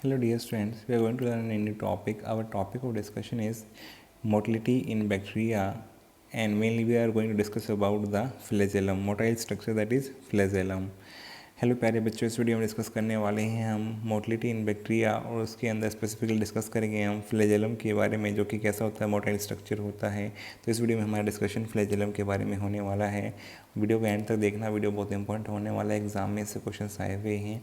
Hello dear students, we are going to learn a new topic. Our topic of discussion is motility in bacteria, and mainly we are going to discuss about the flagellum, motile structure that is flagellum. Hello प्यारे बच्चों, इस video में discuss करने वाले हैं हम motility इन bacteria और उसके अंदर स्पेसिफिकली डिस्कस करेंगे हम फ्लैजेलम के बारे में, जो कि कैसा होता है, मोटाइल स्ट्रक्चर होता है। तो इस वीडियो में हमारा डिस्कशन फ्लैजेलम के बारे में होने वाला है। वीडियो को एंड तक देखना, वीडियो बहुत इंपॉर्टेंट होने वाला है, एग्जाम में से क्वेश्चन आए हुए हैं।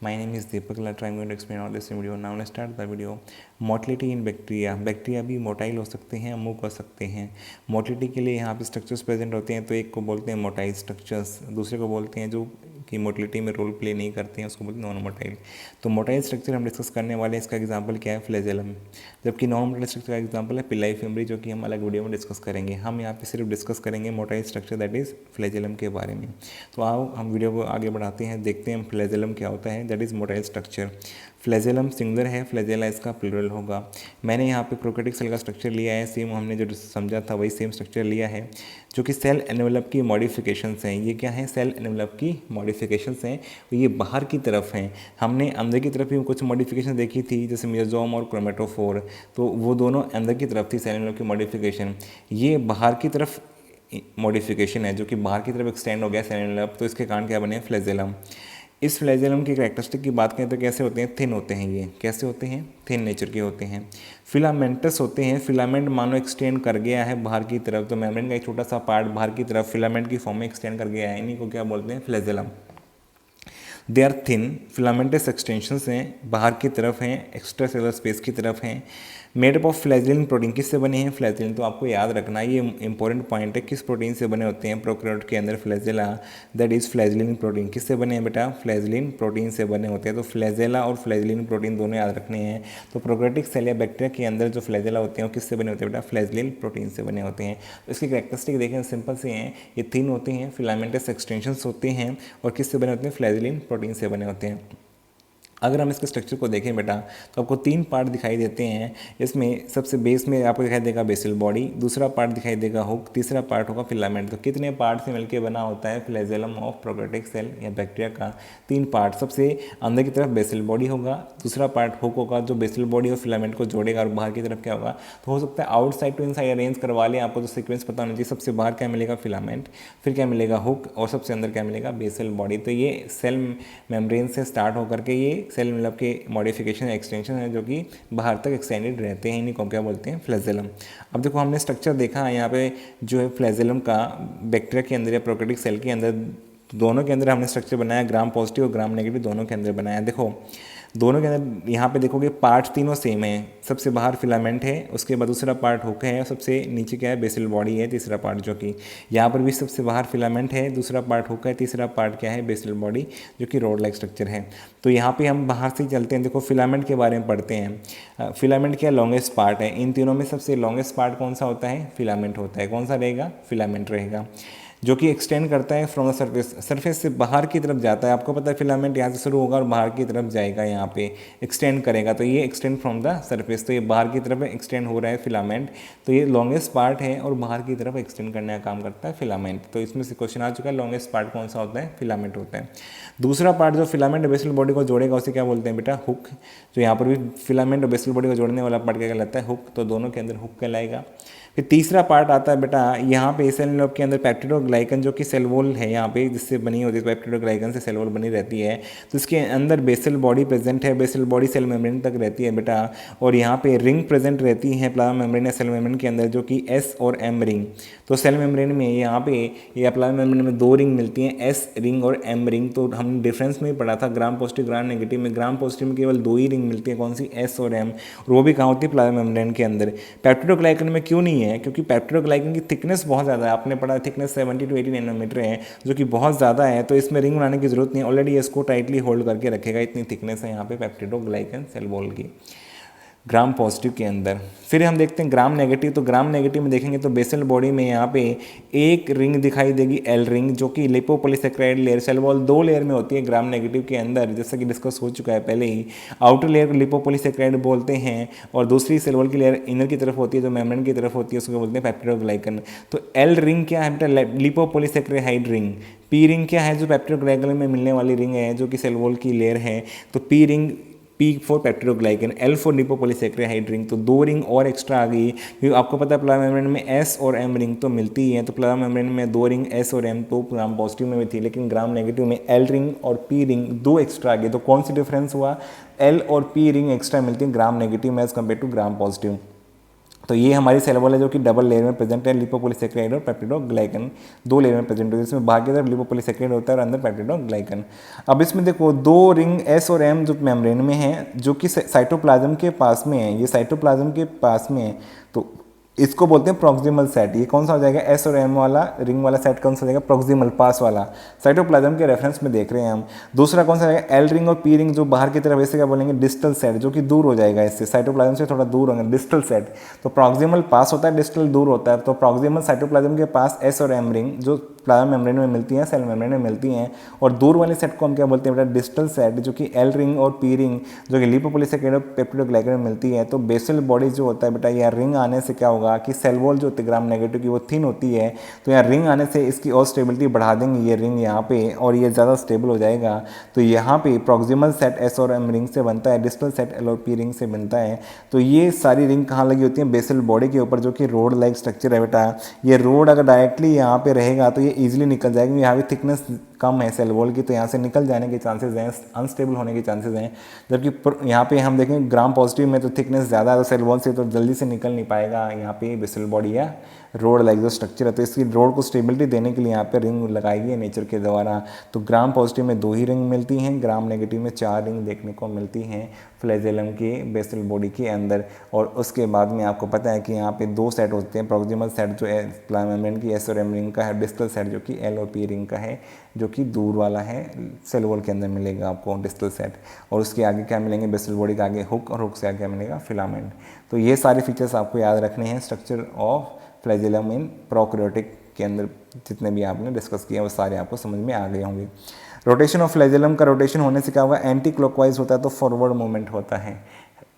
My name is Deepak Latra. I'm going to explain all this in video. Now let's start the video. Motility in bacteria. Bacteria भी मोटाइल हो सकते हैं, मूव कर सकते हैं। मोटिलिटी के लिए यहाँ पे स्ट्रक्चर्स प्रेजेंट होते हैं, तो एक को बोलते हैं मोटाइल स्ट्रक्चर्स, दूसरे को बोलते हैं जो कि मोटिलिटी में रोल प्ले नहीं करते हैं, उसको बोलते हैं नॉन मोटाइल। तो मोटाइल स्ट्रक्चर हम डिस्कस करने वाले हैं, इसका एग्जांपल क्या है, फ्लैजेलम। जबकि नॉन मोटाइल स्ट्रक्चर का एग्जांपल है पिलाई फिमरी, जो कि हम अलग वीडियो में डिस्कस करेंगे। हम यहाँ पे सिर्फ डिस्कस करेंगे motile structure that is flagellum के बारे में। तो आओ हम वीडियो को आगे बढ़ाते हैं, देखते हैं फ्लैजेलम क्या होता है, that is motile structure. Flagellum singular है, फ्लैजेला इसका प्लूरल होगा। मैंने यहाँ पे प्रोकैरियोटिक सेल का स्ट्रक्चर लिया है, सेम हमने जो समझा था वही सेम स्ट्रक्चर लिया है, जो कि सेल एनवेलप की मॉडिफिकेशंस हैं। ये क्या है, सेल एनवेलप की मॉडिफिकेशंस हैं, ये बाहर की तरफ हैं। हमने अंदर की तरफ भी कुछ मॉडिफिकेशन देखी थी, जैसे मेसोसोम और क्रोमेटोफोर, तो वो दोनों अंदर की तरफ थी सेल एनवेलप की मॉडिफिकेशन। ये बाहर की तरफ मॉडिफिकेशन है, जो कि बाहर की तरफ एक्सटेंड हो गया सेल एनवेलप, तो इसके कारण क्या बने, फ्लैजेलम। इस फ्लैजेलम की कैरेक्टरिस्टिक की बात करें तो कैसे होते हैं, थिन होते हैं। ये कैसे होते हैं, थिन नेचर के होते हैं। फिलामेंटस होते हैं, फिलामेंट मानो एक्सटेंड कर गया है बाहर की तरफ, तो मेम्ब्रेन का एक छोटा सा पार्ट बाहर की तरफ फिलामेंट की फॉर्म में एक्सटेंड कर गया है, इन्हीं को क्या बोलते हैं, flagellum. They are thin, filamentous extensions हैं, बाहर की तरफ हैं, एक्स्ट्रा सेलुलर स्पेस की तरफ हैं। मेड अप ऑफ फ्लैजेलिन प्रोटीन, किससे बने हैं, फ्लैजेलिन। तो आपको याद रखना, ये इंपॉर्टेंट पॉइंट है, किस प्रोटीन से बने होते हैं प्रोकैरियोट के अंदर फ्लैजेला, दैट इज फ्लैजेलिन प्रोटीन। किससे बने हैं बेटा, फ्लैजेलिन प्रोटीन से बने होते हैं। तो फ्लैजेला और फ्लैजेलिन प्रोटीन दोनों याद रखने हैं। तो प्रोकैरियोटिक सेल या बैक्टीरिया के अंदर जो फ्लैजेला होते हैं वो किससे बने होते हैं बेटा, फ्लैजेलिन प्रोटीन से बने होते हैं। तो इसकी कैरेक्टरिस्टिक देखें, सिंपल से हैं, ये थिन होते हैं, फिलामेंटस एक्सटेंशंस होते हैं, और किससे बने होते हैं, फ्लैजेलिन प्रोटीन से बने होते हैं। अगर हम इसके स्ट्रक्चर को देखें बेटा, तो आपको तीन पार्ट दिखाई देते हैं। इसमें सबसे बेस में आपको दिखाई देगा बेसल बॉडी, दूसरा पार्ट दिखाई देगा हुक, तीसरा पार्ट होगा फिलामेंट। तो कितने पार्ट से मिलकर बना होता है फ्लैजेलम ऑफ प्रोकैरियोटिक सेल या बैक्टीरिया का, तीन पार्ट। सबसे अंदर की तरफ बेसल बॉडी होगा, दूसरा पार्ट हुक होगा जो बेसल बॉडी और फिलामेंट को जोड़ेगा, और बाहर की तरफ क्या होगा, तो हो सकता है आउटसाइड टू इनसाइड अरेंज करवा लें, आपको तो सीक्वेंस पता होना चाहिए। सबसे बाहर क्या मिलेगा, फिलामेंट, फिर क्या मिलेगा, हुक, और सबसे अंदर क्या मिलेगा, बेसल बॉडी। तो ये सेल मेम्ब्रेन से स्टार्ट होकर के ये सेल मतलब के मॉडिफिकेशन एक्सटेंशन है, जो कि बाहर तक एक्सटेंडेड रहते हैं, इन्हीं को क्या बोलते हैं, फ्लैजेलम। अब देखो हमने स्ट्रक्चर देखा है यहाँ पे, जो है फ्लैजेलम का बैक्टीरिया के अंदर या प्रोकैरियोटिक सेल के अंदर, दोनों के अंदर हमने स्ट्रक्चर बनाया, ग्राम पॉजिटिव और ग्राम नेगेटिव दोनों के अंदर बनाया। देखो दोनों के अंदर यहाँ पे देखोगे पार्ट तीनों सेम है। सबसे बाहर फिलामेंट है, उसके बाद दूसरा पार्ट हुक है, और सबसे नीचे क्या है, बेसल बॉडी है, तीसरा पार्ट, जो कि यहाँ पर भी सबसे बाहर फिलामेंट है, दूसरा पार्ट हुक है, तीसरा पार्ट क्या है, बेसल बॉडी, जो कि रोड लाइक स्ट्रक्चर है। तो यहाँ पे हम बाहर से चलते हैं, देखो फिलामेंट के बारे में पढ़ते हैं। फिलामेंट क्या लॉन्गेस्ट पार्ट है, इन तीनों में सबसे लॉन्गेस्ट पार्ट कौन सा होता है, फिलामेंट होता है। कौन सा रहेगा, फिलामेंट रहेगा, जो कि एक्सटेंड करता है फ्रॉम द सरफेस, सरफेस से बाहर की तरफ जाता है। आपको पता है फिलामेंट यहाँ से शुरू होगा और बाहर की तरफ जाएगा, यहाँ पे एक्सटेंड करेगा, तो ये एक्सटेंड फ्रॉम द सरफेस, तो ये बाहर की तरफ एक्सटेंड हो रहा है फिलामेंट। तो ये लॉन्गेस्ट पार्ट है और बाहर की तरफ एक्सटेंड करने का काम करता है फिलामेंट। तो इसमें से क्वेश्चन आ चुका है, लॉन्गेस्ट पार्ट कौन सा होता है, फिलामेंट होता है। दूसरा पार्ट जो फिलामेंट और बेसल बॉडी को जोड़ेगा उसे क्या बोलते हैं बेटा, हुक। तो यहाँ पर भी फिलामेंट और बेसल बॉडी को जोड़ने वाला पार्ट क्या कहलाता है, हुक। तो दोनों के अंदर हुक कहलाएगा। फिर तीसरा पार्ट आता है बेटा, यहाँ पे सेल एनवेलप के अंदर पेप्टिडोग्लाइकन, जो कि सेल वॉल है यहाँ पे, जिससे बनी होती है, पेप्टिडोग्लाइकन से सेल वॉल बनी रहती है। तो इसके अंदर बेसल बॉडी प्रेजेंट है, बेसल बॉडी सेल मेम्ब्रेन तक रहती है बेटा, और यहाँ पे रिंग प्रेजेंट रहती है प्लाज्मा मेम्ब्रेन या सेल मेम्ब्रेन के अंदर, जो कि एस और एम रिंग। तो सेल मेम्ब्रेन में यहाँ पे या प्लाज्मा मेम्ब्रेन में दो रिंग मिलती हैं, एस रिंग और एम रिंग। तो हम डिफरेंस में ही पढ़ा था, ग्राम पॉजिटिव ग्राम नेगेटिव में, ग्राम पॉजिटिव में केवल दो ही रिंग मिलती है, कौन सी, एस और एम, और वो भी कहाँ होती है, प्लाज्मा मेम्ब्रेन के अंदर। पेप्टिडोग्लाइकन में क्यों नहीं है, क्योंकि पेप्टिडोग्लाइकन की थिकनेस बहुत ज़्यादा है, आपने पढ़ा थिकनेस 70 to 80 नैनोमीटर है, जो कि बहुत ज़्यादा है। तो इसमें रिंग बनाने की जरूरत नहीं है, ऑलरेडी इसको टाइटली होल्ड करके रखेगा, इतनी थिकनेस है यहाँ पे पेप्टिडोग्लाइकन सेल वॉल की, ग्राम पॉजिटिव के अंदर। फिर हम देखते हैं ग्राम नेगेटिव। तो ग्राम नेगेटिव में देखेंगे तो बेसल बॉडी में यहाँ पे एक रिंग दिखाई देगी, एल रिंग, जो कि लिपोपॉलीसेकेराइड लेयर, सेल वॉल दो लेयर में होती है ग्राम नेगेटिव के अंदर, जैसा कि डिस्कस हो चुका है पहले ही। आउटर लेयर को लिपोपॉलीसेकेराइड बोलते हैं, और दूसरी सेल वॉल की लेयर इनर की तरफ होती है, जो मेम्ब्रेन की तरफ होती है, उसको बोलते हैं पेप्टिडोग्लाइकन। तो एल रिंग क्या है बेटा, लिपोपॉलीसेकेराइड रिंग। पी रिंग क्या है, जो पेप्टिडोग्लाइकन में मिलने वाली रिंग है, जो कि सेल वॉल की लेयर है। तो P ring P for peptidoglycan, L for lipopolysaccharide ring, तो 2 रिंग और एक्स्ट्रा आ गई, क्योंकि आपको पता है प्लाज्मा मेम्ब्रेन में S और M रिंग तो मिलती ही है, तो प्लाज्मा मेम्ब्रेन में 2 रिंग S और M तो ग्राम पॉजिटिव में भी थी, लेकिन ग्राम नेगेटिव में L रिंग और P रिंग 2 एक्स्ट्रा आ गई। तो कौन सी डिफरेंस हुआ, L और P रिंग एक्स्ट्रा मिलती है ग्राम नेगेटिव में as compared to gram positive. तो ये हमारी सेल वॉल है जो कि डबल लेयर में प्रेजेंट है, लिपोपॉलीसेकेराइड और पेप्टिडोग्लाइकन 2 लेयर में प्रेजेंट है, जिसमें बाहर की तरफ लिपोपॉलीसेकेराइड होता है और अंदर पेप्टिडोग्लाइकन। अब इसमें देखो 2 रिंग S और M जो मेम्ब्रेन में है, जो कि साइटोप्लाज्म के पास में है, ये साइटोप्लाज्म के पास में है, तो इसको बोलते हैं प्रॉक्सिमल सेट। ये कौन सा हो जाएगा, S और M वाला रिंग वाला सेट कौन सा हो जाएगा, प्रॉक्सिमल पास वाला, साइटोप्लाज्म के रेफरेंस में देख रहे हैं हम। दूसरा कौन सा हो जाएगा, L रिंग और P रिंग जो बाहर की तरफ, ऐसे क्या बोलेंगे, डिस्टल सेट, जो कि दूर हो जाएगा, इससे साइटोप्लाज्म से थोड़ा दूर होगा, डिस्टल सेट। तो प्रॉक्सिमल पास होता है, डिस्टल दूर होता है। तो प्रॉक्सिमल साइटोप्लाज्म के पास S और M रिंग जो प्लाज्मा मेम्ब्रेन में मिलती हैं, सेल मेम्ब्रेन में मिलती हैं, और दूर वाले सेट को हम क्या बोलते हैं बेटा, डिस्टल सेट, जो कि L रिंग और P रिंग जो कि लिपोपॉलीसेकेराइड और पेप्टिडोग्लाइकन में मिलती है। तो बेसल बॉडी जो होता है बेटा, यह रिंग आने से क्या होगा कि सेल वॉल जो होती है ग्राम नेगेटिव की वो थिन होती है, तो यहाँ रिंग आने से इसकी और स्टेबिलिटी बढ़ा देंगे ये रिंग यहाँ पे, और ये ज़्यादा स्टेबल हो जाएगा। तो यहाँ पे प्रॉक्सिमल सेट S और M रिंग से बनता है, डिस्टल सेट L और P रिंग से बनता है। तो ये सारी रिंग कहाँ लगी होती है, बेसल बॉडी के ऊपर, जो कि रोड लाइक स्ट्रक्चर है बेटा। ये रोड अगर डायरेक्टली यहाँ पे रहेगा तो ये ईजिली निकल जाएगी, यहाँ भी थिकनेस कम है सेल वॉल की, तो यहाँ से निकल जाने के चांसेस हैं, अनस्टेबल होने के चांसेस हैं। जबकि यहाँ पे हम देखें ग्राम पॉजिटिव में तो थिकनेस ज़्यादा है, तो सेल वॉल से तो जल्दी से निकल नहीं पाएगा यहाँ पे बेसल बॉडी या रोड लाइक जो स्ट्रक्चर है। तो इसकी रोड को स्टेबिलिटी देने के लिए यहाँ पे रिंग लगाई गई है नेचर के द्वारा। तो ग्राम पॉजिटिव में 2 ही रिंग मिलती हैं, ग्राम नेगेटिव में 4 रिंग देखने को मिलती हैं फ्लैजेलम के बेसल बॉडी के अंदर। और उसके बाद में आपको पता है कि यहाँ पे 2 सेट होते हैं, प्रॉक्सिमल सेट जो है प्लाज्मा मेम्ब्रेन की S और M रिंग का है, डिस्टल सेट जो कि L और P रिंग का है, जो कि दूर वाला है, सेल वॉल के अंदर मिलेगा आपको डिस्टल सेट। और उसके आगे क्या मिलेंगे, बेसल बॉडी के आगे हुक, और हुक से आगे क्या मिलेगा, फिलामेंट। तो ये सारे फीचर्स आपको याद रखने हैं structure of flagellum in prokaryotic के अंदर। जितने भी आपने डिस्कस किया वो सारे आपको समझ में आ गए होंगे। रोटेशन ऑफ फ्लैजेलम का रोटेशन होने से क्या होगा, एंटी क्लॉकवाइज होता है तो फॉरवर्ड मूवमेंट होता है,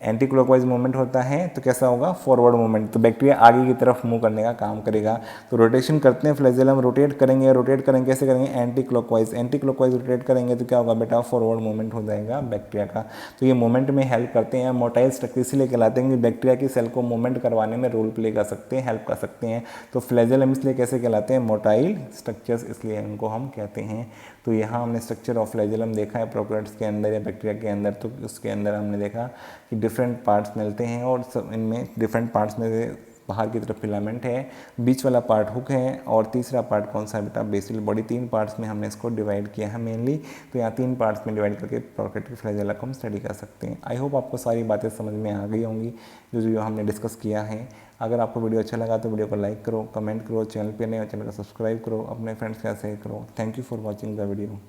एंटी क्लॉकवाइज मूवमेंट होता है तो कैसा होगा, फॉरवर्ड मूवमेंट। तो बैक्टीरिया आगे की तरफ मूव करने का काम करेगा। तो रोटेशन करते हैं फ्लैजेलम, रोटेट करेंगे, रोटेट करेंगे कैसे करेंगे, anti clockwise, anti clockwise rotate करेंगे तो क्या होगा बेटा, फॉरवर्ड मूवमेंट हो जाएगा बैक्टीरिया का। तो ये मूवमेंट में हेल्प करते हैं। मोटाइल स्ट्रक्चर इसलिए कहलाते हैं कि बैक्टीरिया की सेल को मूवमेंट करवाने में रोल प्ले कर सकते हैं, हेल्प कर सकते हैं। तो फ्लैजेलम इसलिए कैसे कहलाते हैं, मोटाइल स्ट्रक्चर्स, इसलिए इनको हम कहते हैं। तो यहाँ हमने स्ट्रक्चर ऑफ फ्लैजेलम देखा है प्रोकैरियोट्स के अंदर या बैक्टीरिया के अंदर। तो उसके अंदर हमने देखा कि डिफरेंट पार्ट्स मिलते हैं, और सब इनमें डिफरेंट पार्ट्स में बाहर की तरफ फिलामेंट है, बीच वाला पार्ट हुक है, और तीसरा पार्ट कौन सा है बेटा, बेसल बॉडी। 3 पार्ट्स में हमने इसको डिवाइड किया है मेनली। तो यहाँ 3 पार्ट्स में डिवाइड करके प्रोकैरियोटिक फ्लैजेला को हम स्टडी कर सकते हैं। आई होप आपको सारी बातें समझ में आ गई होंगी जो हमने डिस्कस किया है। अगर आपको वीडियो अच्छा लगा तो वीडियो को लाइक करो, कमेंट करो, चैनल पर नए हो चैनल को सब्सक्राइब करो, अपने फ्रेंड्स के साथ शेयर करो। Thank you for watching the video.